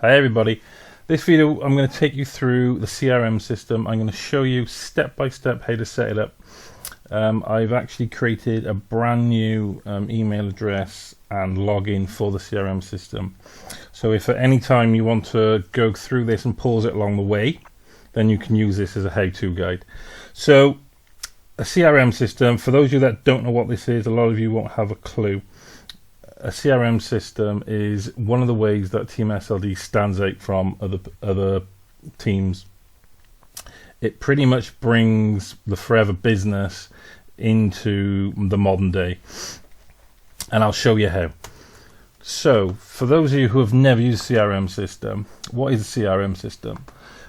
Hi everybody. This video I'm going to take you through the CRM system. I'm going to show you step by step how to set it up. I've actually created a brand new email address and login for the CRM system. So if at any time you want to go through this and pause it along the way, then you can use this as a how-to guide. So a CRM system, for those of you that don't know what this is, a lot of you won't have a clue. A CRM system is one of the ways that Team SLD stands out from other teams. It pretty much brings the forever business into the modern day, and I'll show you how. So for those of you who have never used a CRM system, what is a CRM system?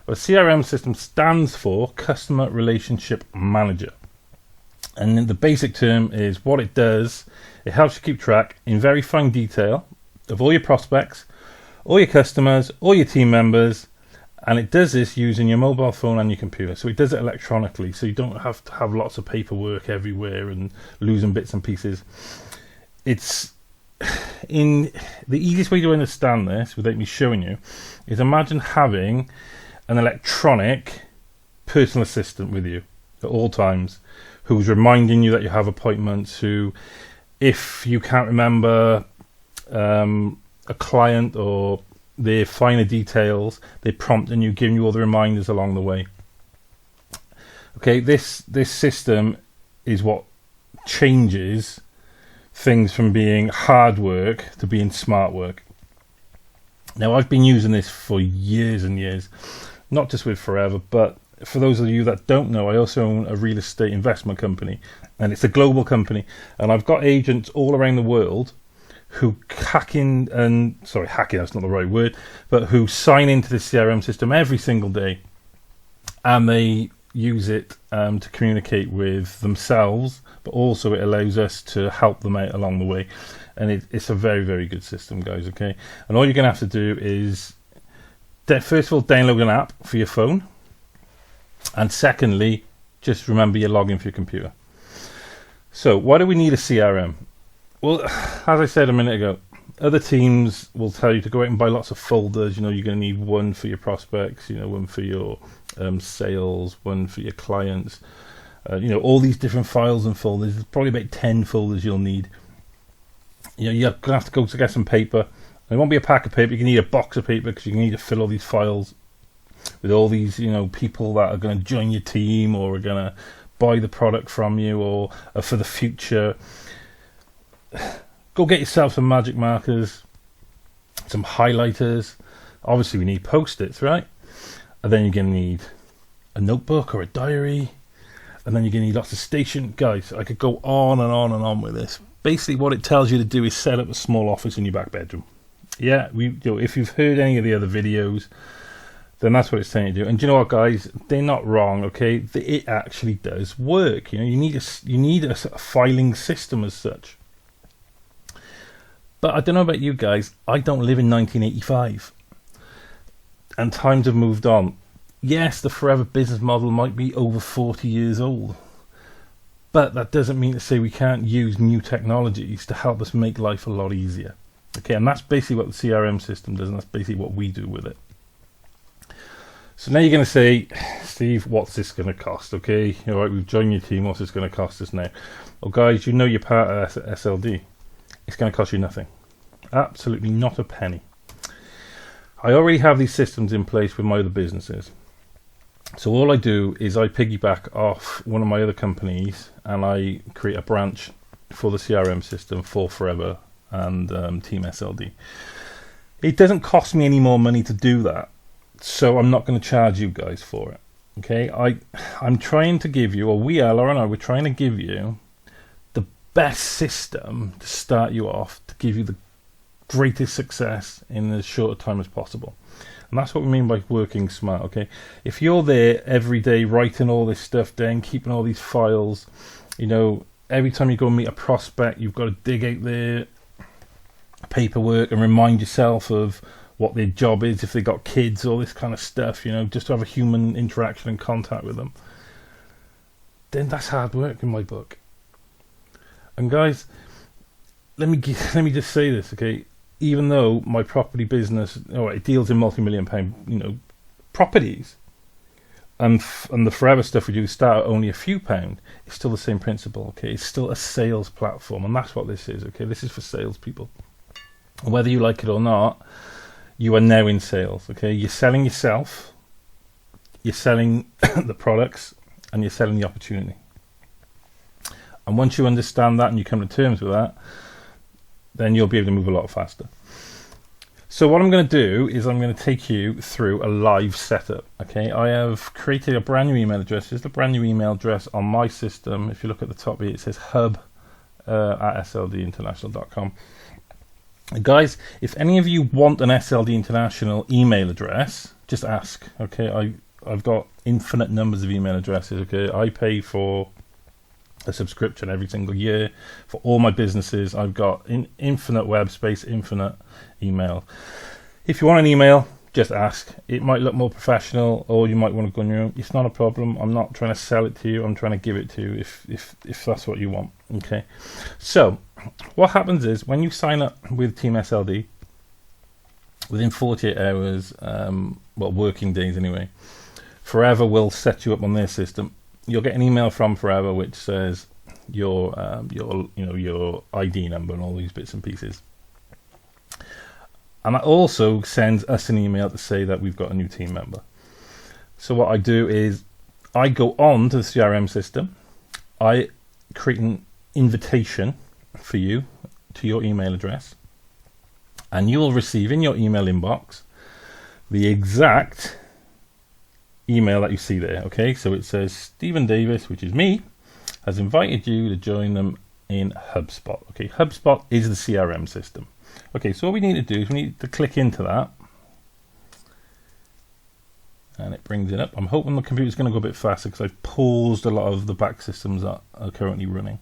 Well, a CRM system stands for Customer Relationship Manager. And the basic term is what it does. It helps you keep track in very fine detail of all your prospects, all your customers, all your team members, and it does this using your mobile phone and your computer. So it does it electronically, so you don't have to have lots of paperwork everywhere and losing bits and pieces. It's in the easiest way to understand this without me showing you is imagine having an electronic personal assistant with you at all times, who's reminding you that you have appointments, who, if you can't remember a client or their finer details, they're prompting you, giving you all the reminders along the way. Okay, this system is what changes things from being hard work to being smart work. Now, I've been using this for years and years, not just with Forever, but for those of you that don't know, I also own a real estate investment company, and it's a global company, and I've got agents all around the world who hacking, that's not the right word, but who sign into the CRM system every single day, and they use it to communicate with themselves, but also it allows us to help them out along the way. And it's a very, very good system, guys. Okay, and all you're going to have to do is first of all download an app for your phone. And secondly, just remember your login for your computer. So why do we need a CRM? Well, as I said a minute ago, other teams will tell you to go out and buy lots of folders. You know, you're going to need one for your prospects, one for your sales, one for your clients. All these different files and folders. There's probably about 10 folders you'll need. You're going to have to go to get some paper. It won't be a pack of paper. You can need a box of paper because you need to fill all these files with all these, people that are going to join your team or are going to buy the product from you or for the future. Go get yourself some magic markers, some highlighters. Obviously, we need Post-its, right? And then you're going to need a notebook or a diary. And then you're going to need lots of station. Guys, I could go on and on and on with this. Basically, what it tells you to do is set up a small office in your back bedroom. Yeah, if you've heard any of the other videos, then that's what it's saying to do. And do you know what, guys? They're not wrong, okay? It actually does work. You need a filing system as such. But I don't know about you guys. I don't live in 1985, and times have moved on. Yes, the Forever business model might be over 40 years old, but that doesn't mean to say we can't use new technologies to help us make life a lot easier. Okay, and that's basically what the CRM system does, and that's basically what we do with it. So now you're going to say, Steve, what's this going to cost? Okay, all right, we've joined your team. What's this going to cost us now? Well, guys, you're part of SLD. It's going to cost you nothing. Absolutely not a penny. I already have these systems in place with my other businesses. So all I do is I piggyback off one of my other companies and I create a branch for the CRM system for Forever and Team SLD. It doesn't cost me any more money to do that. So I'm not going to charge you guys for it. Okay, I'm trying to give you, or we're trying to give you the best system to start you off, to give you the greatest success in as short a time as possible. And that's what we mean by working smart. Okay, if you're there every day writing all this stuff down, keeping all these files, every time you go and meet a prospect, you've got to dig out their paperwork and remind yourself of what their job is, if they got kids, all this kind of stuff, just to have a human interaction and contact with them, then that's hard work in my book. And guys, let me just say this, okay? even though my property business, it deals in multi-million pound, properties, and the forever stuff we do start at only a few pound, it's still the same principle. Okay, it's still a sales platform, and that's what this is. Okay, this is for salespeople. Whether you like it or not, you are now in sales. Okay, you're selling yourself, you're selling the products, and you're selling the opportunity. And once you understand that and you come to terms with that, then you'll be able to move a lot faster. So what I'm going to do is I'm going to take you through a live setup. Okay, I have created a brand new email address. This is the brand new email address on my system. If you look at the top here, it says hub at SLDinternational.com. Guys, if any of you want an SLD International email address, just ask. Okay, I've got infinite numbers of email addresses. Okay, I pay for a subscription every single year for all my businesses. I've got infinite web space, infinite email. If you want an email, just ask. It might look more professional, or you might want to go on your own. It's not a problem. I'm not trying to sell it to you. I'm trying to give it to you if that's what you want. Okay. So what happens is when you sign up with Team SLD, within 48 hours, working days anyway, Forever will set you up on their system. You'll get an email from Forever which says your ID number and all these bits and pieces. And that also sends us an email to say that we've got a new team member. So what I do is I go on to the CRM system. I create an invitation for you to your email address, and you will receive in your email inbox the exact email that you see there. Okay, so it says Stephen Davis, which is me, has invited you to join them in HubSpot. Okay, HubSpot is the CRM system. Okay, so what we need to do is we need to click into that, and it brings it up. I'm hoping the computer's going to go a bit faster because I've paused a lot of the back systems that are currently running.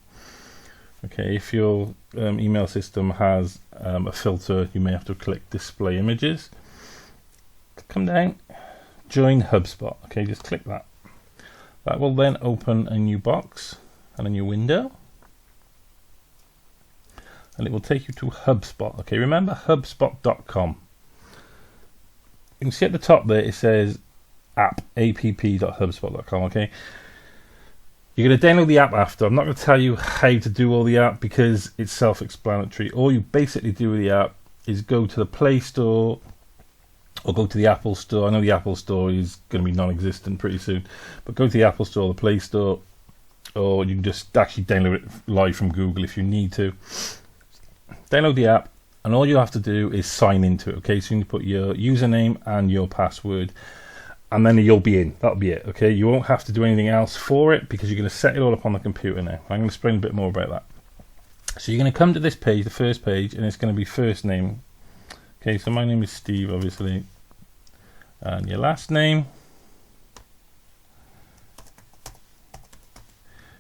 Okay, if your email system has a filter, you may have to click display images. Come down, join HubSpot. Okay, just click that. That will then open a new box and a new window, and it will take you to HubSpot. Okay, remember HubSpot.com. You can see at the top there it says app.hubspot.com. Okay, you're going to download the app after. I'm not going to tell you how to do all the app because it's self-explanatory. All you basically do with the app is go to the Play Store or go to the Apple Store. I know the Apple Store is going to be non-existent pretty soon, but go to the Apple Store or the Play Store, or you can just actually download it live from Google if you need to. Download the app, and all you have to do is sign into it. Okay, so you need to put your username and your password, and then you'll be in. That'll be it. Okay, you won't have to do anything else for it because you're going to set it all up on the computer now. I'm going to explain a bit more about that. So you're going to come to this page, the first page, and it's going to be first name. Okay, so my name is Steve, obviously, and your last name.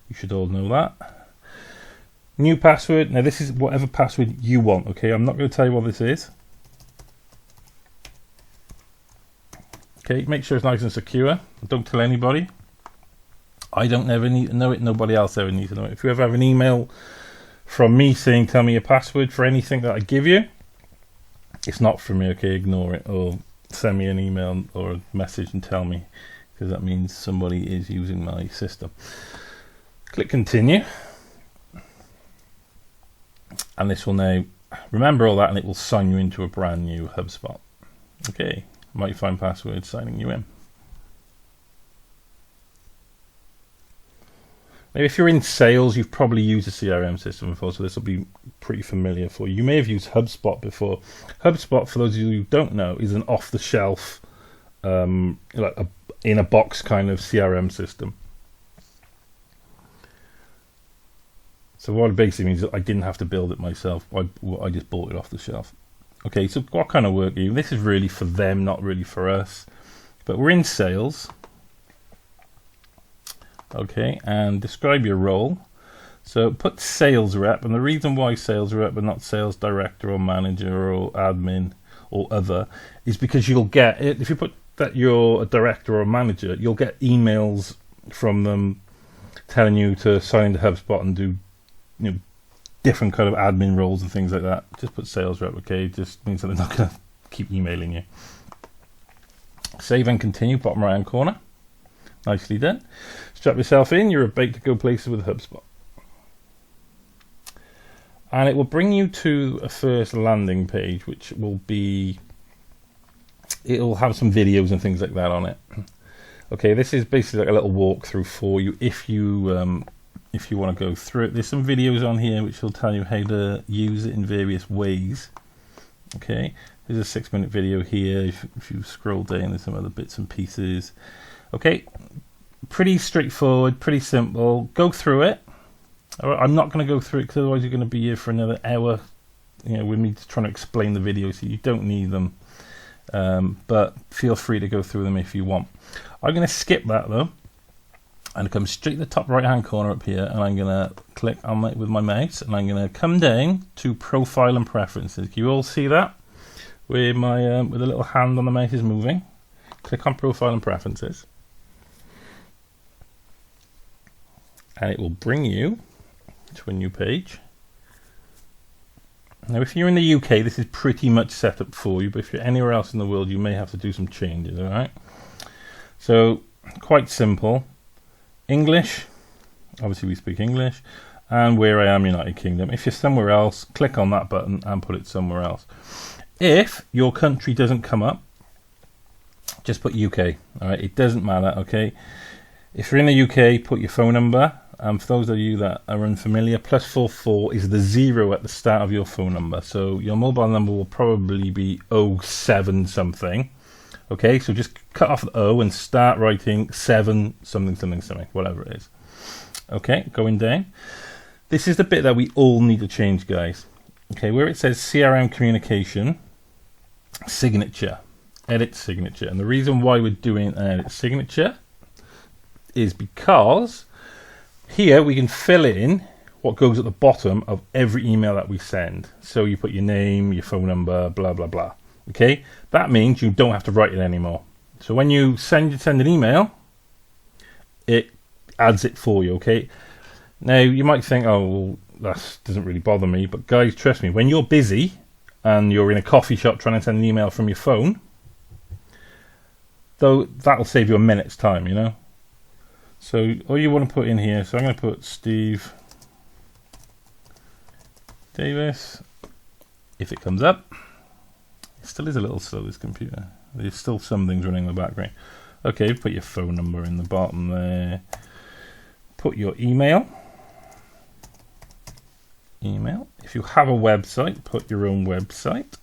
You should all know that. New password. Now this is whatever password you want. Okay, I'm not going to tell you what this is. Okay, make sure it's nice and secure. Don't tell anybody. I don't ever need to know it. Nobody else ever needs to know it. If you ever have an email from me saying tell me your password for anything that I give you, it's not from me. Okay, ignore it, or send me an email or a message and tell me, because that means somebody is using my system. Click continue, and this will now remember all that, and it will sign you into a brand new HubSpot. Okay, might find password signing you in. Now, if you're in sales, you've probably used a CRM system before, so this will be pretty familiar for you. You may have used HubSpot before. HubSpot, for those of you who don't know, is an off-the-shelf, like a in-a-box kind of CRM system. So what it basically means is I didn't have to build it myself. I just bought it off the shelf. Okay, so what kind of work are you? This is really for them, not really for us. But we're in sales. Okay, and describe your role. So put sales rep, and the reason why sales rep and not sales director or manager or admin or other is because you'll get it. If you put that you're a director or a manager, you'll get emails from them telling you to sign into HubSpot and do different kind of admin roles and things like that, just put sales rep. Okay, just means that they're not going to keep emailing you. Save and continue, bottom right hand corner. Nicely done. Strap yourself in, you're about to go places with HubSpot. And it will bring you to a first landing page, which will be, it'll have some videos and things like that on it. Okay, this is basically like a little walkthrough for you if you want to go through it. There's some videos on here which will tell you how to use it in various ways. Okay, there's a 6-minute video here. If you scroll down, there's some other bits and pieces. Okay, pretty straightforward, pretty simple. Go through it. I'm not going to go through it because otherwise you're going to be here for another hour, with me trying to explain the video, so you don't need them. But feel free to go through them if you want. I'm going to skip that though, and come straight to the top right hand corner up here, and I'm going to click on it with my mouse, and I'm going to come down to Profile and Preferences. Can you all see that? Where my with a little hand on the mouse is moving. Click on Profile and Preferences, and it will bring you to a new page. Now if you're in the UK, this is pretty much set up for you, but if you're anywhere else in the world, you may have to do some changes. Alright, so quite simple. English, obviously we speak English, and where I am, United Kingdom. If you're somewhere else, click on that button and put it somewhere else. If your country doesn't come up, just put UK. Alright, it doesn't matter. Okay, if you're in the UK, put your phone number. For those of you that are unfamiliar, +44 is the 0 at the start of your phone number. So your mobile number will probably be 07 something. Okay, so just cut off the O and start writing 7 something something something, whatever it is. Okay, going down. This is the bit that we all need to change, guys. Okay, where it says CRM communication, signature, edit signature. And the reason why we're doing an edit signature is because here we can fill in what goes at the bottom of every email that we send. So you put your name, your phone number, blah, blah, blah. Okay, that means you don't have to write it anymore. So when you send an email, it adds it for you, okay? Now, you might think, oh, well, that doesn't really bother me. But guys, trust me, when you're busy and you're in a coffee shop trying to send an email from your phone, though, that'll save you a minute's time, So all you want to put in here, so I'm going to put Steve Davis. If it comes up, it still is a little slow, this computer. There's still some things running in the background. Okay, put your phone number in the bottom there. Put your email. If you have a website, put your own website.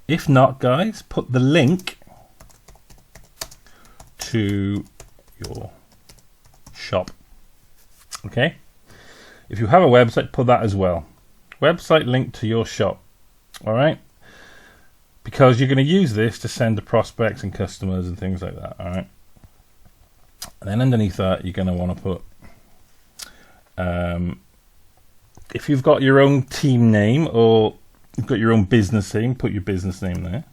If not, guys, put the link to your shop. Okay, if you have a website, put that as well. Website link to your shop. All right, because you're going to use this to send to prospects and customers and things like that. All right, and then underneath that, you're going to want to put if you've got your own team name or you've got your own business name, put your business name there.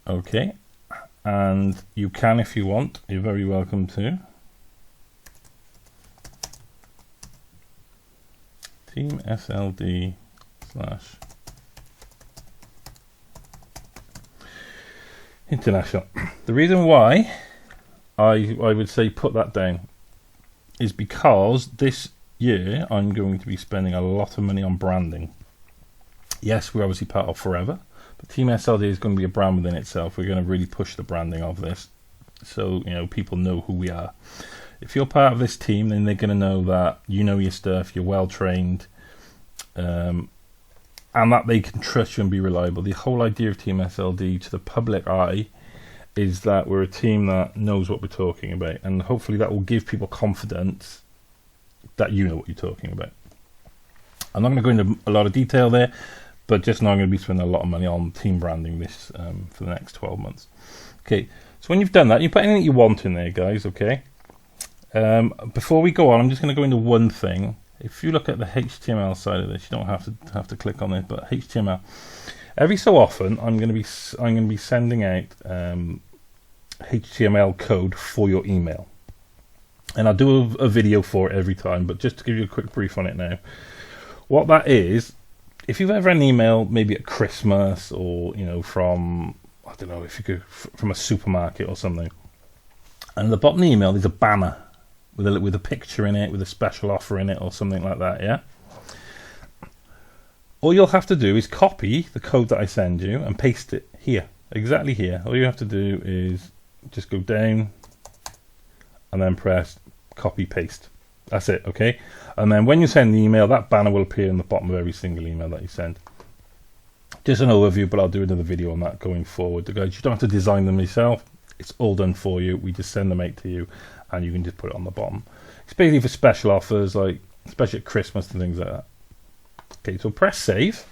Okay, and you can, if you want, you're very welcome to. Team SLD / international. The reason why I would say put that down is because this year I'm going to be spending a lot of money on branding. Yes, we're obviously part of Forever, but Team SLD is going to be a brand within itself. We're going to really push the branding of this, so people know who we are. If you're part of this team, then they're going to know that you know your stuff, you're well trained, and that they can trust you and be reliable. The whole idea of Team SLD to the public eye is that we're a team that knows what we're talking about, and hopefully that will give people confidence that you know what you're talking about. I'm not going to go into a lot of detail there, but just know I'm going to be spending a lot of money on team branding this for the next 12 months. Okay, so when you've done that, you put anything you want in there, guys, okay? Before we go on, I'm just going to go into one thing. If you look at the HTML side of this, you don't have to click on it, but HTML. Every so often, I'm going to be sending out HTML code for your email. And I'll do a video for it every time, but just to give you a quick brief on it now. What that is, if you've ever had an email, maybe at Christmas, or from, I don't know, if you could, from a supermarket or something, and at the bottom of the email there's a banner with a picture in it, with a special offer in it, or something like that. Yeah. All you'll have to do is copy the code that I send you and paste it here, exactly here. All you have to do is just go down and then press copy paste. That's it. Okay. And then when you send the email, that banner will appear in the bottom of every single email that you send. Just an overview, but I'll do another video on that going forward. Guys, you don't have to design them yourself. It's all done for you. We just send them out to you and you can just put it on the bottom. It's basically for special offers, like especially at Christmas and things like that. Okay, so press save.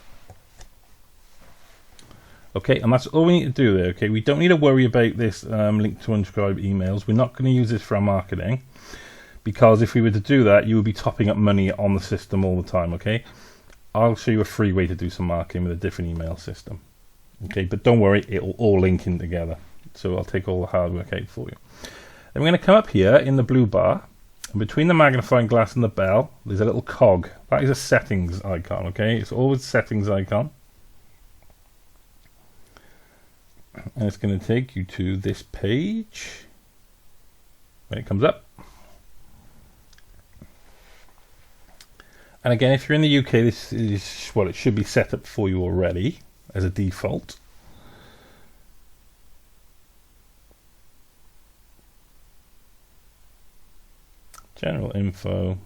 Okay, and that's all we need to do there. Okay, we don't need to worry about this link to unsubscribe emails. We're not going to use this for our marketing, because if we were to do that, you would be topping up money on the system all the time. Okay, I'll show you a free way to do some marketing with a different email system. Okay, but don't worry, it will all link in together. So I'll take all the hard work out for you. Then we're going to come up here in the blue bar, and between the magnifying glass and the bell, there's a little cog. That is a settings icon. Okay, it's always settings icon. And it's going to take you to this page when it comes up. And again, if you're in the UK, this is, well, it should be set up for you already as a default. General info.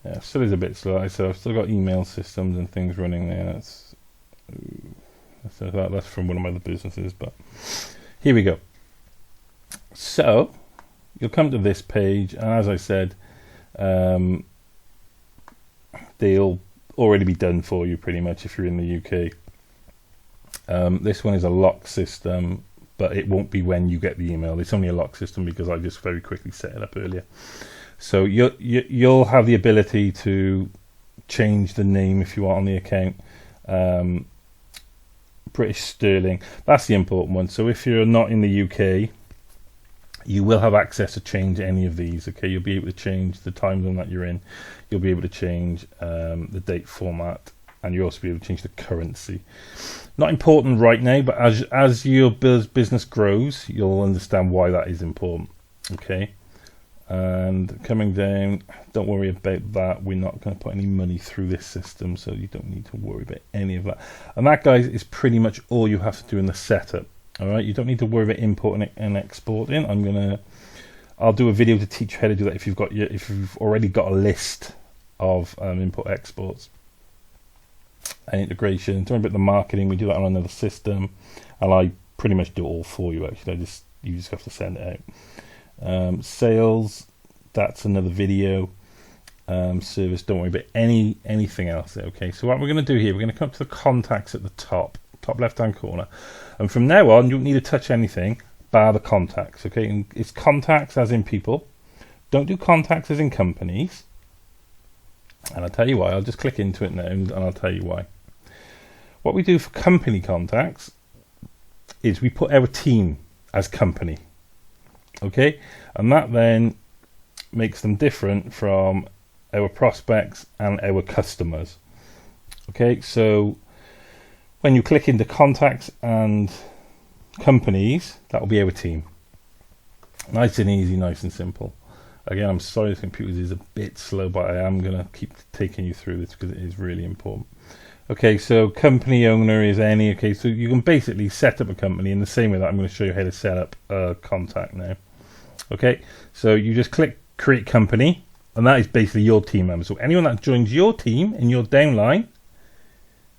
Yeah, still is a bit slow. So I've still got email systems and things running there. That's from one of my other businesses, but here we go. So you'll come to this page, and as I said, they'll already be done for you pretty much if you're in the UK. This one is a lock system, but it won't be when you get the email. It's only a lock system because I just very quickly set it up earlier. So you'll have the ability to change the name if you want on the account. British sterling, that's the important one. So if you're not in the UK, you will have access to change any of these. Okay, you'll be able to change the time zone that you're in. You'll be able to change the date format, and you'll also be able to change the currency. Not important right now, but as your business grows, you'll understand why that is important. Okay. And coming down, don't worry about that. We're not going to put any money through this system, so you don't need to worry about any of that. And that, guys, is pretty much all you have to do in the setup. All right, you don't need to worry about importing and exporting. I'll do a video to teach you how to do that if you've already got a list of import exports and integration. Don't worry about the marketing. We do that on another system, and I pretty much do it all for you. Actually, you just have to send it out. Sales, that's another video. Service, don't worry about anything else there. Okay, so what we're going to do here, we're going to come up to the contacts at the top left hand corner, and from now on you don't need to touch anything bar the contacts. Okay, and it's contacts as in people. Don't do contacts as in companies, and I'll tell you why. I'll just click into it now and I'll tell you why. What we do for company contacts is we put our team as company. Okay, and that then makes them different from our prospects and our customers. Okay, so when you click into contacts and companies, that will be our team. Nice and easy, nice and simple. Again, I'm sorry this computer is a bit slow, but I am going to keep taking you through this because it is really important. Okay, so company owner is any. Okay, so you can basically set up a company in the same way that I'm going to show you how to set up a contact now. Okay, so you just click create company, and that is basically your team member. So anyone that joins your team in your downline,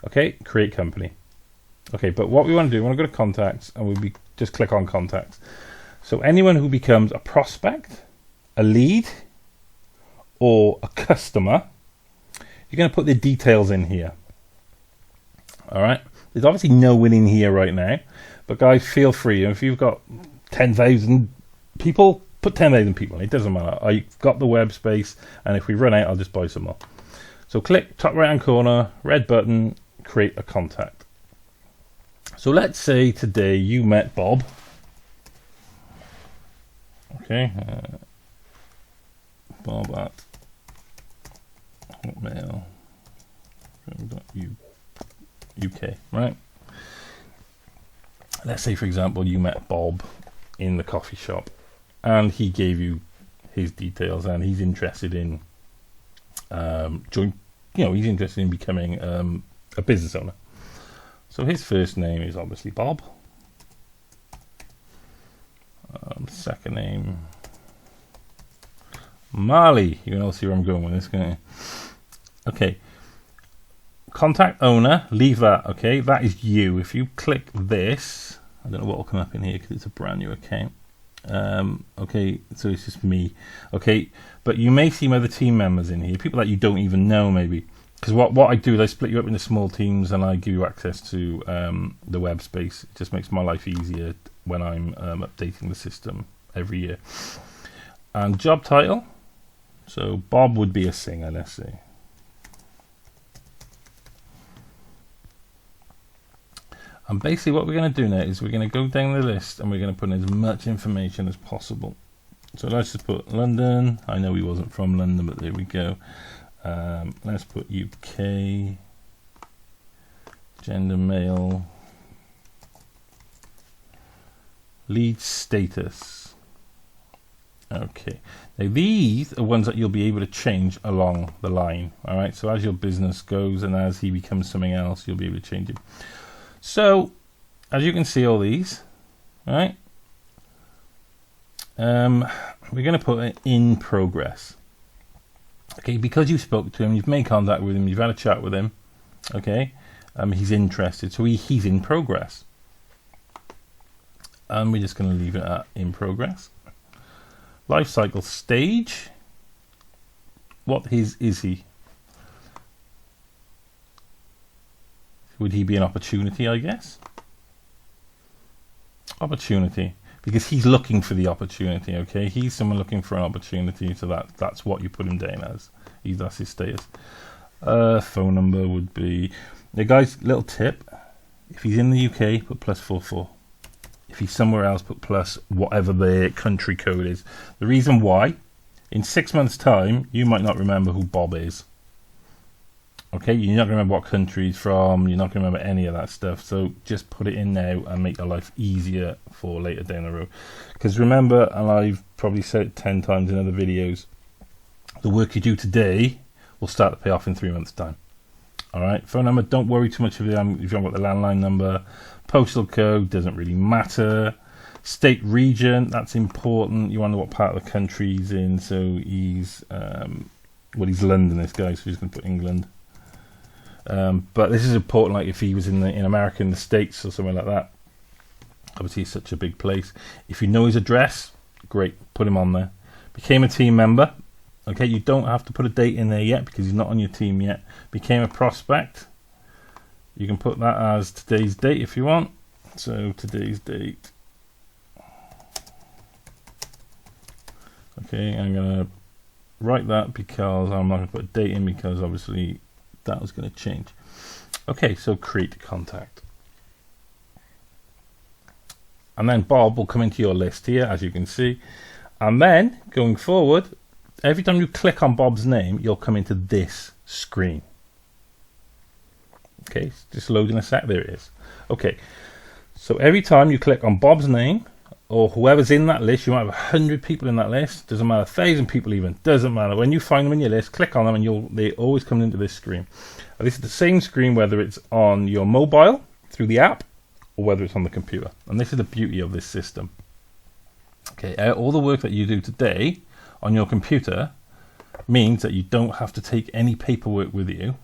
okay, create company. Okay, but what we want to do, we want to go to contacts, and we'll just click on contacts. So anyone who becomes a prospect, a lead, or a customer, you're going to put the details in here. All right, there's obviously no one in here right now, but guys, feel free. If you've got 10,000 people, put 10,000 people. It doesn't matter. I've got the web space, and if we run out, I'll just buy some more. So click top right hand corner, red button, create a contact. So let's say today you met Bob. Okay, Bob at hotmail.uk, right? Let's say, for example, you met Bob in the coffee shop, and he gave you his details, and he's interested in he's interested in becoming a business owner. So his first name is obviously Bob. Second name, Marley. You can all see where I'm going with this, can't you? Okay. Contact owner, leave that. Okay, that is you. If you click this, I don't know what will come up in here because it's a brand new account. Okay, so it's just me. Okay, but you may see other team members in here, people that you don't even know, maybe. Because what I do is I split you up into small teams and I give you access to the web space. It just makes my life easier when I'm updating the system every year. And job title, so Bob would be a singer, let's see. And basically what we're going to do now is we're going to go down the list and we're going to put in as much information as possible. So let's just put London. I know he wasn't from London, but there we go. Let's put UK, gender male, lead status. Okay, now these are ones that you'll be able to change along the line. All right, so as your business goes and as he becomes something else, you'll be able to change it. So as you can see all these, right? We're going to put it in progress. Okay, because you spoke to him, you've made contact with him, you've had a chat with him. Okay, he's interested, so he's in progress. And we're just going to leave it at in progress. Life cycle stage. What is he? Would he be an opportunity, I guess? Opportunity. Because he's looking for the opportunity, okay? He's someone looking for an opportunity, so that's what you put him down as. That's his status. Phone number would be... Now guys, little tip. If he's in the UK, put +44. If he's somewhere else, put plus whatever the country code is. The reason why, in 6 months' time, you might not remember who Bob is. Okay, you're not going to remember what country he's from, you're not going to remember any of that stuff, so just put it in now and make your life easier for later down the road. Because remember, and I've probably said it 10 times in other videos, the work you do today will start to pay off in 3 months' time. Alright, phone number, don't worry too much if you haven't got the landline number. Postal code, doesn't really matter. State, region, that's important. You wonder what part of the country he's in, so he's London, this guy, so he's going to put England. But this is important, like if he was in America, in the States or somewhere like that. Obviously it's such a big place. If you know his address, great, put him on there. Became a team member. Okay, you don't have to put a date in there yet because he's not on your team yet. Became a prospect. You can put that as today's date if you want. So today's date. Okay, I'm going to write that because I'm not going to put a date in because obviously that was going to change. Okay, so create contact. And then Bob will come into your list here, as you can see. And then, going forward, every time you click on Bob's name, you'll come into this screen. Okay, just load in a sec. There it is. Okay, so every time you click on Bob's name, or whoever's in that list, you might have 100 people in that list, doesn't matter, 1,000 people even, doesn't matter. When you find them in your list, click on them and they always come into this screen. And this is the same screen whether it's on your mobile, through the app, or whether it's on the computer. And this is the beauty of this system. Okay, all the work that you do today on your computer means that you don't have to take any paperwork with you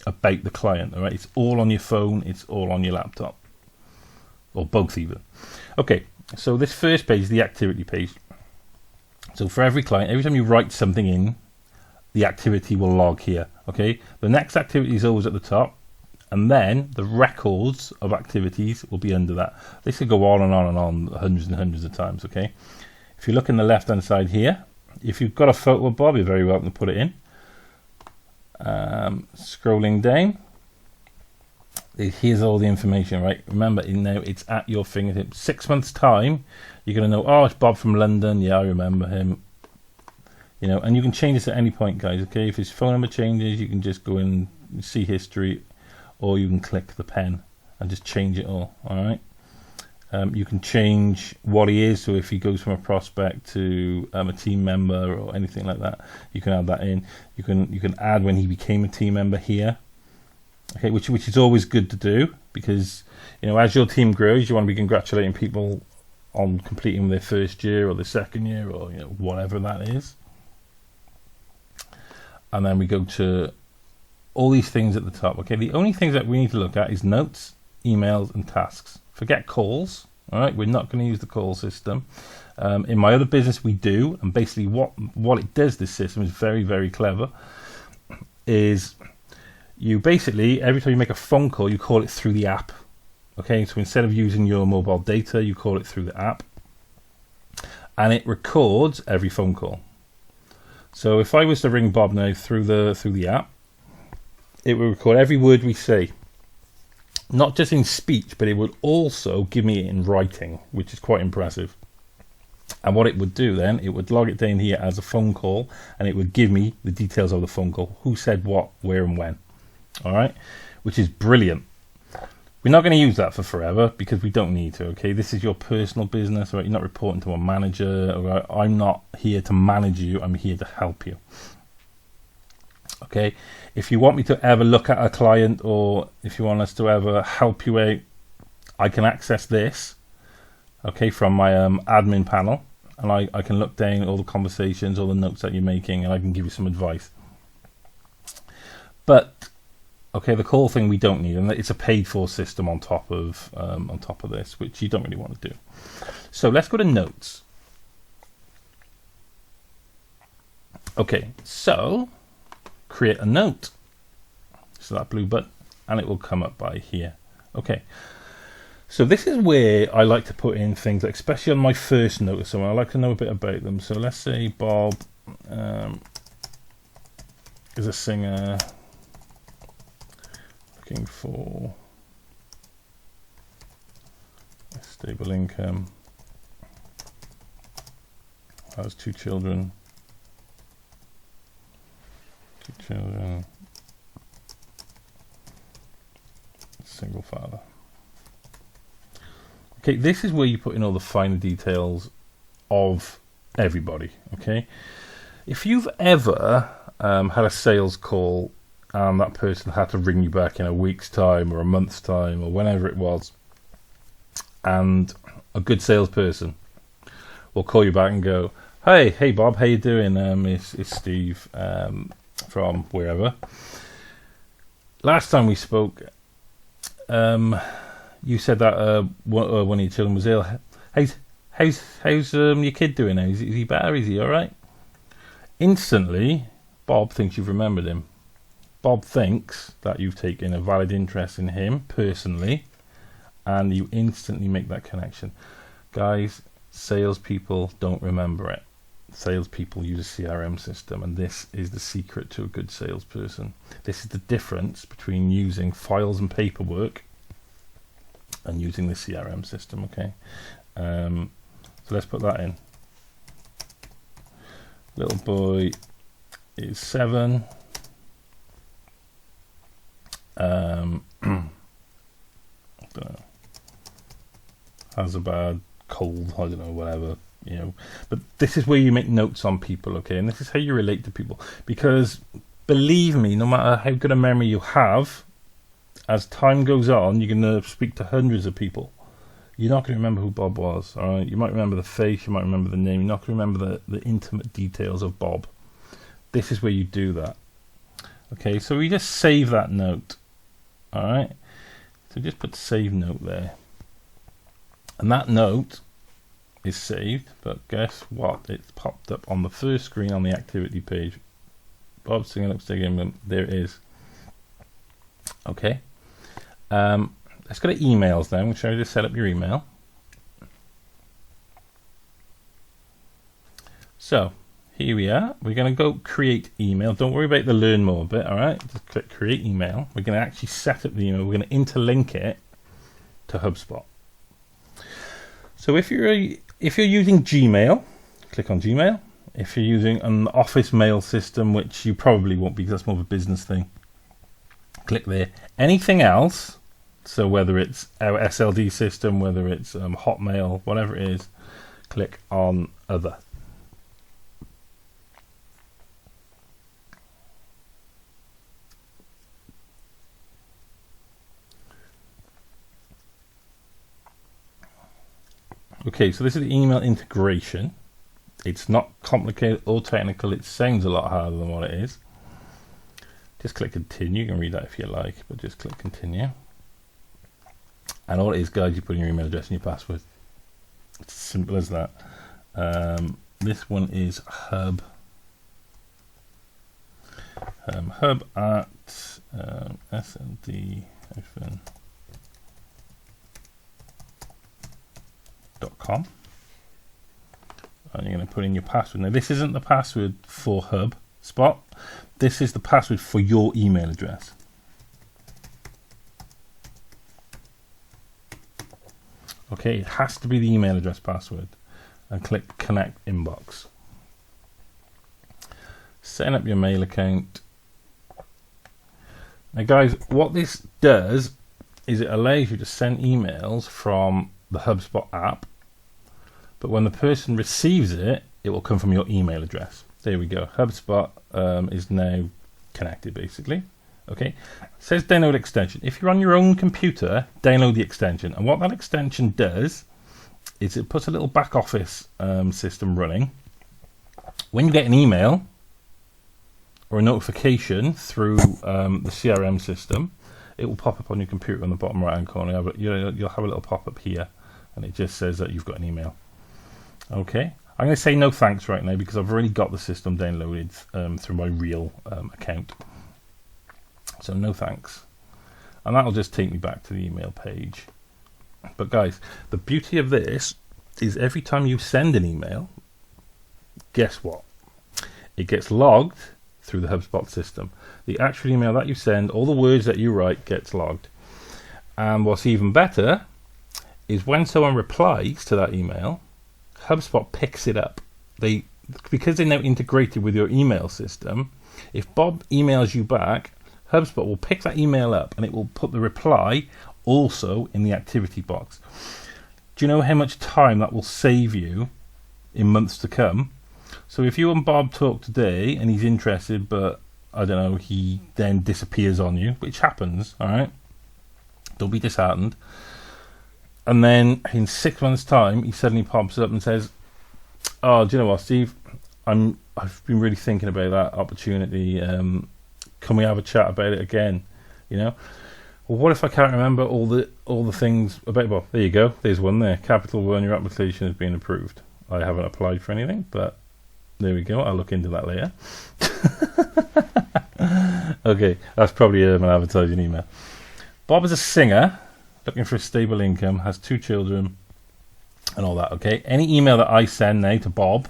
about the client, all right? It's all on your phone, it's all on your laptop, or both even. Okay. So this first page is the activity page. So for every client, every time you write something in, the activity will log here. Okay. The next activity is always at the top, and then the records of activities will be under that. This could go on and on and on, hundreds and hundreds of times. Okay. If you look in the left-hand side here, if you've got a photo of Bob, you're very welcome to put it in. Scrolling down, Here's all the information, right? Remember, now it's at your fingertips. 6 months time, you're going to know, oh, it's Bob from London. Yeah, I remember him. You know, and you can change this at any point, guys. Okay, if his phone number changes, you can just go and see history, or you can click the pen and just change it all. All right. You can change what he is. So if he goes from a prospect to a team member or anything like that, you can add that in. You can add when he became a team member here. Okay, which is always good to do, because you know, as your team grows, you want to be congratulating people on completing their first year or their second year, or you know, whatever that is. And then we go to all these things at the top. Okay, the only things that we need to look at is notes, emails, and tasks. Forget calls. All right, we're not going to use the call system. In my other business, we do, and basically what it does, this system is very, very clever. Is you basically, every time you make a phone call, you call it through the app. Okay, so instead of using your mobile data, you call it through the app, and it records every phone call. So if I was to ring Bob now through the app, it will record every word we say, not just in speech, but it would also give me it in writing, which is quite impressive. And what it would do then, it would log it down here as a phone call, and it would give me the details of the phone call, who said what, where, and when. All right, which is brilliant. We're not going to use that for forever, because we don't need to. Okay, this is your personal business, right? You're not reporting to a manager. Right? I'm not here to manage you. I'm here to help you. Okay, if you want me to ever look at a client, or if you want us to ever help you out, I can access this, okay, from my admin panel, and I can look down all the conversations, all the notes that you're making, and I can give you some advice. But okay, the call thing we don't need, and it's a paid-for system on top of this, which you don't really want to do. So let's go to notes. Okay, so create a note. So that blue button, and it will come up by here. Okay, so this is where I like to put in things, like, especially on my first note of someone, I like to know a bit about them. So let's say Bob is a singer looking for a stable income, has two children, single father. Okay, this is where you put in all the finer details of everybody. Okay, if you've ever had a sales call and that person had to ring you back in a week's time or a month's time or whenever it was, and a good salesperson will call you back and go, hey Bob, how you doing? It's Steve from wherever. Last time we spoke, you said that one of your children was ill. How's your kid doing now? Is he better? Is he all right? Instantly, Bob thinks you've remembered him. Bob thinks that you've taken a valid interest in him personally, and you instantly make that connection. Guys, salespeople don't remember it. Salespeople use a CRM system, and this is the secret to a good salesperson. This is the difference between using files and paperwork and using the CRM system. Okay, so let's put that in. Little boy is 7. I don't know, has a bad cold, I don't know, whatever, you know. But this is where you make notes on people, okay, and this is how you relate to people, because believe me, no matter how good a memory you have, as time goes on, you're going to speak to hundreds of people. You're not going to remember who Bob was, all right? You might remember the face, you might remember the name, you're not going to remember the intimate details of Bob. This is where you do that. Okay, so we just save that note. All right, so just put save note there, and that note is saved. But guess what? It's popped up on the first screen on the activity page. Bob singing up singing. There it is. Okay, let's go to emails now. I'm going to show you to set up your email. So here we are. We're going to go create email. Don't worry about the learn more bit, all right? Just click create email. We're going to actually set up the email. We're going to interlink it to HubSpot. So if you're using Gmail, click on Gmail. If you're using an office mail system, which you probably won't because that's more of a business thing, click there. Anything else, so whether it's our SLD system, whether it's Hotmail, whatever it is, click on other. Okay, so this is the email integration. It's not complicated or technical. It sounds a lot harder than what it is. Just click continue. You can read that if you like, but just click continue. And all it is, guys, you put in your email address and your password. It's as simple as that. This one is hub. Hub at SLD-.com. And you're going to put in your password. Now, this isn't the password for HubSpot. This is the password for your email address. Okay, it has to be the email address password. And click connect inbox. Setting up your mail account. Now, guys, what this does is it allows you to send emails from the HubSpot app. But when the person receives it, it will come from your email address. There we go. HubSpot is now connected, basically. Okay. It says download extension. If you're on your own computer, download the extension. And what that extension does is it puts a little back office system running. When you get an email or a notification through the CRM system, it will pop up on your computer on the bottom right hand corner. You'll have a little pop up here, and it just says that you've got an email. Okay, I'm going to say no thanks right now because I've already got the system downloaded through my real account. So no thanks. And that'll just take me back to the email page. But guys, the beauty of this is every time you send an email, guess what? It gets logged through the HubSpot system. The actual email that you send, all the words that you write gets logged. And what's even better is when someone replies to that email, HubSpot picks it up. Because they're now integrated with your email system, if Bob emails you back, HubSpot will pick that email up and it will put the reply also in the activity box. Do you know how much time that will save you in months to come? So if you and Bob talk today and he's interested, but I don't know, he then disappears on you, which happens, all right? Don't be disheartened. And then in 6 months' time, he suddenly pops up and says, "Oh, do you know what, Steve? I've been really thinking about that opportunity. Can we have a chat about it again?" You know. Well, what if I can't remember all the things about? Well, there you go. There's one there. Capital One, your application has been approved. I haven't applied for anything, but there we go. I'll look into that later. Okay, that's probably an advertising email. Bob is a singer, looking for a stable income, has 2 children, and all that. Okay, any email that I send now to Bob,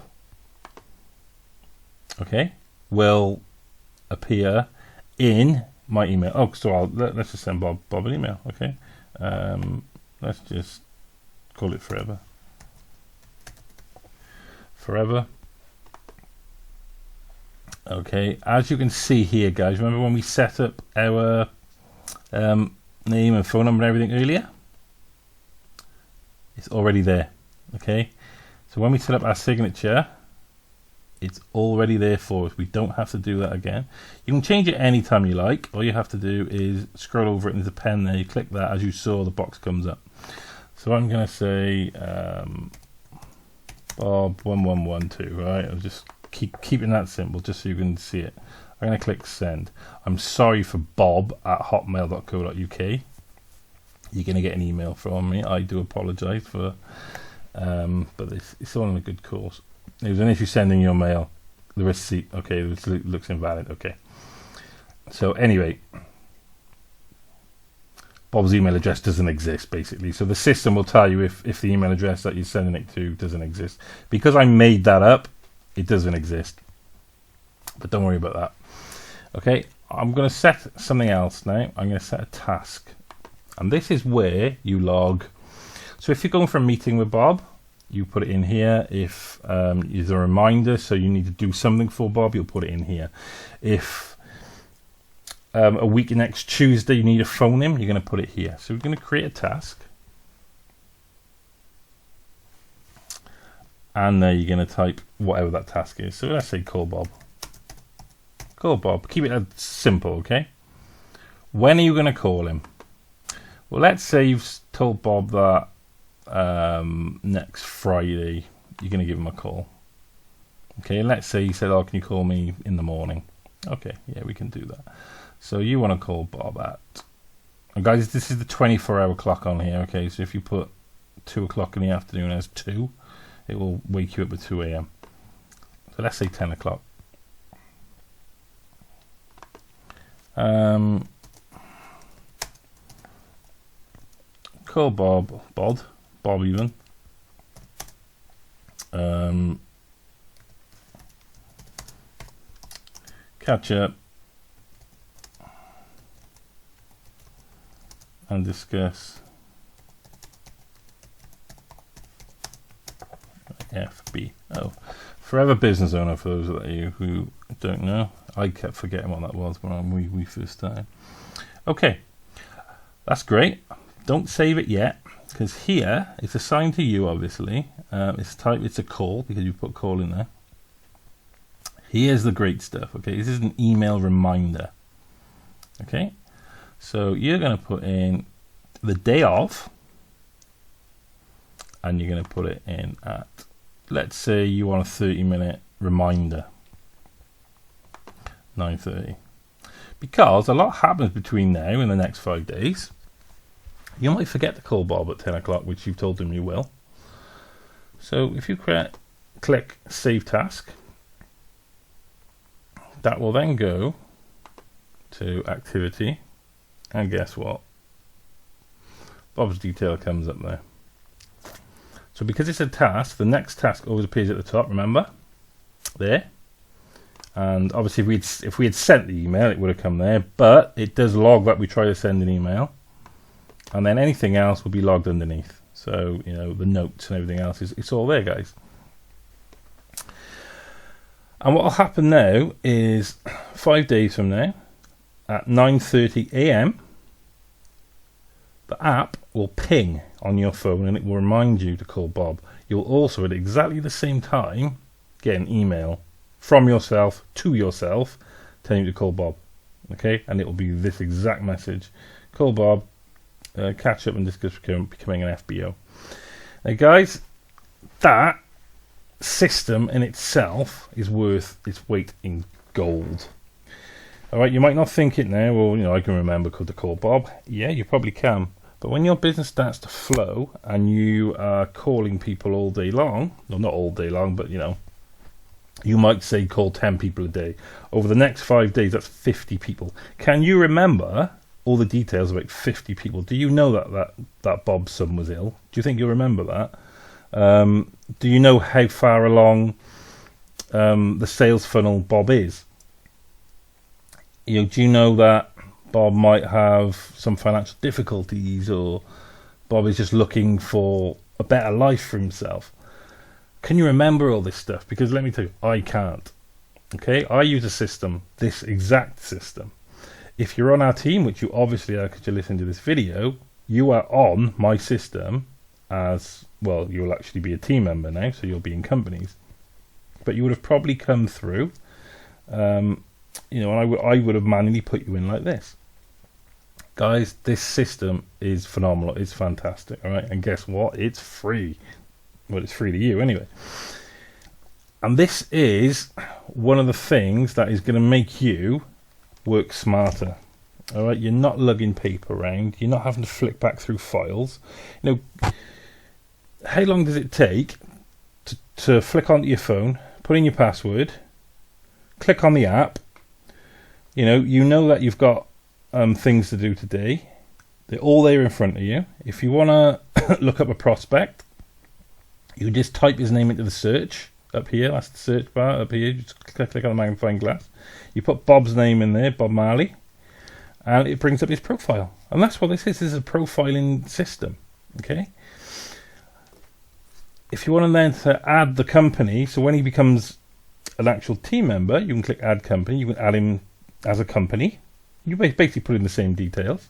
okay, will appear in my email. Oh, so let's just send Bob an email. Okay, let's just call it forever. Okay, as you can see here, guys, remember when we set up our name and phone number and everything earlier? It's already there. Okay, so when we set up our signature, it's already there for us. We don't have to do that again. You can change it anytime you like. All you have to do is scroll over it and there's a pen there. You click that. As you saw, the box comes up. So I'm going to say Bob1112, right? I'll just keeping that simple just so you can see it. I'm going to click send. I'm sorry for bob@hotmail.co.uk. You're going to get an email from me. I do apologise for, but it's all in a good cause. There was an issue sending your mail. The receipt, okay, this looks invalid. Okay. So anyway, Bob's email address doesn't exist, basically. So the system will tell you if the email address that you're sending it to doesn't exist. Because I made that up, it doesn't exist. But don't worry about that. Okay, I'm going to set something else now. I'm going to set a task. And this is where you log. So if you're going for a meeting with Bob, you put it in here. If there's a reminder, so you need to do something for Bob, you'll put it in here. If a week next Tuesday you need to phone him, you're going to put it here. So we're going to create a task. And there you're going to type whatever that task is. So let's say call Bob. Call Bob. Keep it simple, okay? When are you going to call him? Well, let's say you've told Bob that next Friday you're going to give him a call. Okay, let's say you said, oh, can you call me in the morning? Okay, yeah, we can do that. So you want to call Bob at... And guys, this is the 24-hour clock on here, okay? So if you put 2 o'clock in the afternoon as 2, it will wake you up at 2 a.m. So let's say 10 o'clock. Call Bob even. Catch up and discuss FBO. Forever business owner, for those of you who don't know. I kept forgetting what that was when we first started. Okay, that's great. Don't save it yet, because here it's assigned to you, obviously. It's a call, because you put call in there. Here's the great stuff, okay? This is an email reminder. Okay, so you're going to put in the day of, and you're going to put it in at, let's say you want a 30-minute reminder. 9:30, because a lot happens between now and the next 5 days. You might forget to call Bob at 10 o'clock, which you've told him you will. So if you click Save Task, that will then go to Activity, and guess what? Bob's detail comes up there. So because it's a task, the next task always appears at the top, remember? There. And obviously if we had sent the email, it would have come there, but it does log that we try to send an email, and then anything else will be logged underneath. So, you know, the notes and everything else, it's all there, guys. And what will happen now is 5 days from now at 9:30 a.m. the app will ping on your phone and it will remind you to call Bob. You'll also at exactly the same time get an email from yourself to yourself telling you to call Bob. Okay, and it will be this exact message: call Bob, catch up and discuss becoming an FBO. Now guys, that system in itself is worth its weight in gold. Alright, you might not think it now, well, you know, I can remember to call Bob. Yeah, you probably can. But when your business starts to flow and you are calling people all day long, well, not all day long, but you know, you might say call 10 people a day. Over the next 5 days, that's 50 people. Can you remember all the details about 50 people? Do you know that Bob's son was ill? Do you think you'll remember that? Do you know how far along the sales funnel Bob is? You know, do you know that Bob might have some financial difficulties, or Bob is just looking for a better life for himself? Can you remember all this stuff? Because let me tell you, I can't. Okay, I use a system, this exact system. If you're on our team, which you obviously are because you're listening to this video, you are on my system as well. You'll actually be a team member now, so you'll be in companies. But you would have probably come through, you know, and I would have manually put you in like this. Guys, this system is phenomenal. It's fantastic. All right, and guess what? It's free. Well, it's free to you anyway. And this is one of the things that is going to make you work smarter. All right, you're not lugging paper around. You're not having to flick back through files. You know, how long does it take to flick onto your phone, put in your password, click on the app? You know that you've got things to do today. They're all there in front of you. If you want to look up a prospect, you just type his name into the search up here. That's the search bar up here. Just click on the magnifying glass. You put Bob's name in there, Bob Marley, and it brings up his profile. And that's what this is. This is a profiling system. Okay. If you want then to add the company, so when he becomes an actual team member, you can click Add Company. You can add him as a company. You basically put in the same details.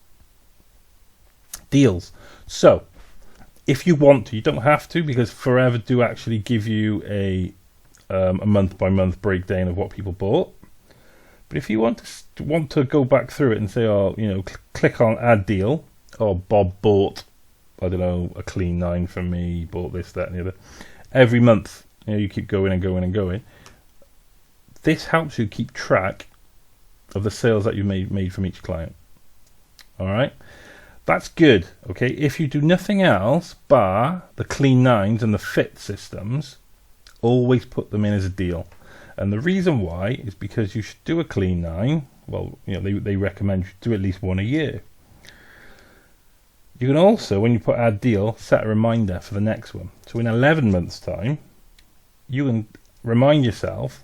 Deals. So, if you want to, you don't have to, because Forever do actually give you a month-by-month breakdown of what people bought. But if you want to go back through it and say, oh, you know, click on Add Deal, or Bob bought, I don't know, a clean 9 from me, he bought this, that, and the other. Every month, you know, you keep going and going and going. This helps you keep track of the sales that you made from each client. All right, that's good. Okay, if you do nothing else bar the clean 9s and the fit systems, always put them in as a deal. And the reason why is because you should do a clean 9. Well, you know, they recommend you do at least one a year. You can also, when you put Add Deal, set a reminder for the next one. So in 11 months' time, you can remind yourself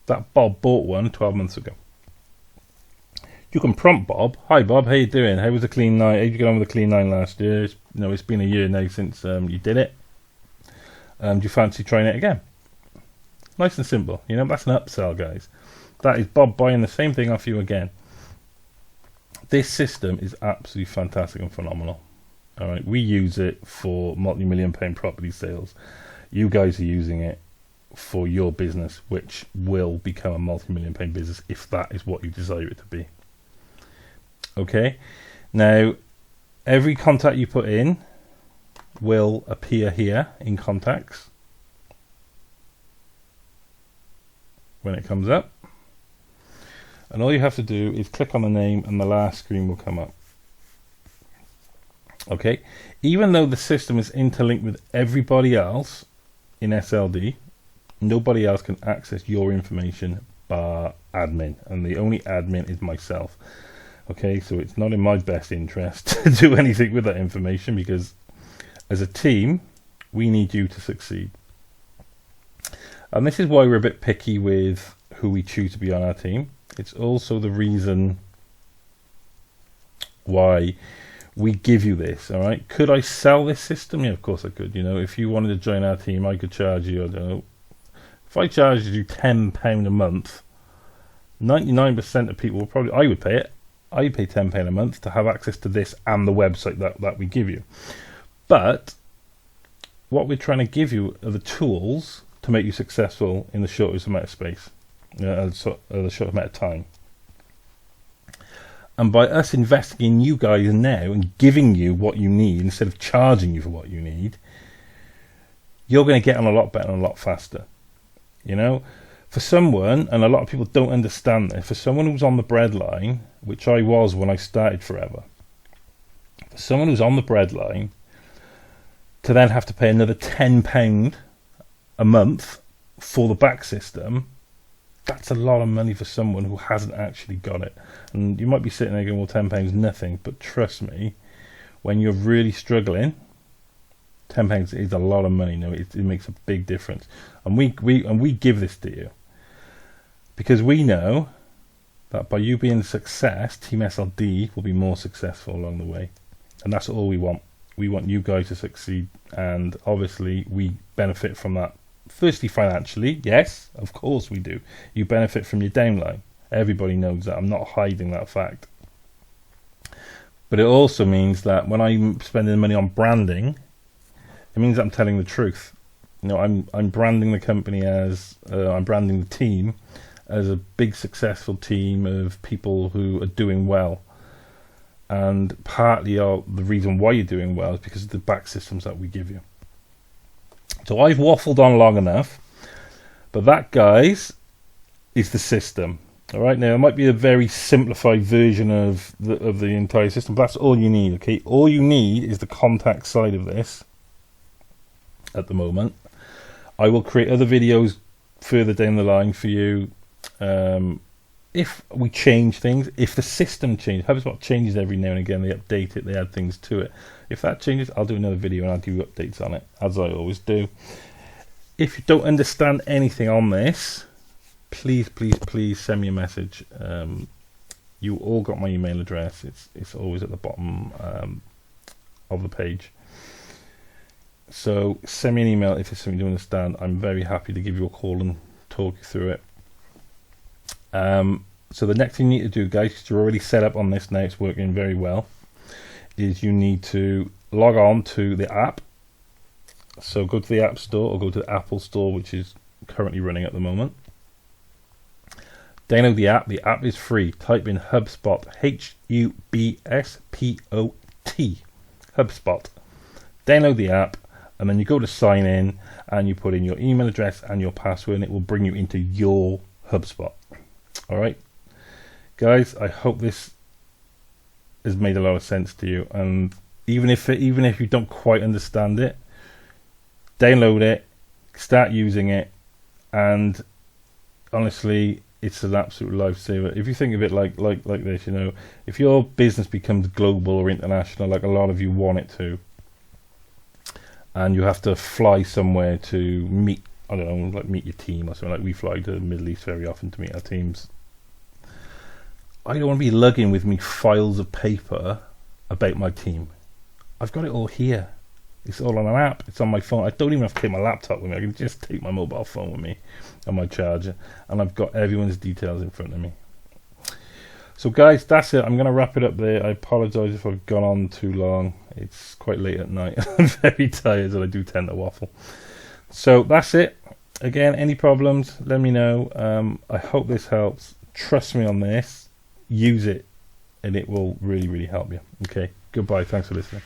that Bob bought one 12 months ago. You can prompt Bob. Hi Bob, how you doing? How was the clean 9? How did you get on with the clean 9 last year? It's been a year now since you did it. Do you fancy trying it again? Nice and simple. You know, that's an upsell, guys. That is Bob buying the same thing off you again. This system is absolutely fantastic and phenomenal. All right, we use it for multi-million pound property sales. You guys are using it for your business, which will become a multi-million pound business if that is what you desire it to be. Okay, now every contact you put in will appear here in contacts when it comes up, and all you have to do is click on the name and the last screen will come up. Okay, even though the system is interlinked with everybody else in SLD, nobody else can access your information bar admin, and the only admin is myself. Okay, so it's not in my best interest to do anything with that information, because as a team, we need you to succeed. And this is why we're a bit picky with who we choose to be on our team. It's also the reason why we give you this. All right, could I sell this system? Yeah, of course I could. You know, if you wanted to join our team, I could charge you, I don't know, if I charged you £10 a month, 99% of people will probably, I would pay it. I pay £10 a month to have access to this and the website that we give you. But what we're trying to give you are the tools to make you successful in the shortest amount of space, the shortest amount of time. And by us investing in you guys now and giving you what you need instead of charging you for what you need, you're going to get on a lot better and a lot faster. You know, for someone, and a lot of people don't understand this, for someone who's on the breadline, which I was when I started Forever, for someone who's on the breadline to then have to pay another £10 a month for the back system, that's a lot of money for someone who hasn't actually got it. And you might be sitting there going, well, £10 is nothing, but trust me, when you're really struggling, £10 is a lot of money. No, it makes a big difference, and we give this to you because we know that by you being a success, Team SLD will be more successful along the way, and that's all we want. We want you guys to succeed, and obviously we benefit from that. Firstly, financially, yes, of course we do. You benefit from your downline. Everybody knows that. I'm not hiding that fact. But it also means that when I'm spending money on branding, it means that I'm telling the truth. You know, I'm branding the company as I'm branding the team as a big successful team of people who are doing well. And partly the reason why you're doing well is because of the back systems that we give you. So I've waffled on long enough, but that, guys, is the system. All right, now it might be a very simplified version of the entire system, but that's all you need. Okay, all you need is the contact side of this. At the moment, I will create other videos further down the line for you. If we change things, if the system changes, HubSpot changes every now and again, they update it, they add things to it. If that changes, I'll do another video and I'll give you updates on it, as I always do. If you don't understand anything on this, please send me a message. You all got my email address. It's always at the bottom of the page. So send me an email if it's something you don't understand. I'm very happy to give you a call and talk you through it. So the next thing you need to do, guys, because you're already set up on this now, it's working very well, is you need to log on to the app. So go to the App Store or go to the Apple Store, which is currently running at the moment. Download the app. The app is free. Type in HubSpot, HUBSPOT, HubSpot. Download the app, and then you go to sign in, and you put in your email address and your password, and it will bring you into your HubSpot. All right, guys. I hope this has made a lot of sense to you. And even if you don't quite understand it, download it, start using it, and honestly, it's an absolute lifesaver. If you think of it like this, you know, if your business becomes global or international, like a lot of you want it to, and you have to fly somewhere to meet, I don't know, like meet your team or something, like we fly to the Middle East very often to meet our teams. I don't want to be lugging with me files of paper about my team. I've got it all here. It's all on an app. It's on my phone. I don't even have to take my laptop with me. I can just take my mobile phone with me and my charger, and I've got everyone's details in front of me. So guys, that's it. I'm going to wrap it up there. I apologize if I've gone on too long. It's quite late at night. I'm very tired, and I do tend to waffle. So that's it. Again, any problems, let me know. I hope this helps. Trust me on this. Use it, and it will really help you. Okay, goodbye. Thanks for listening.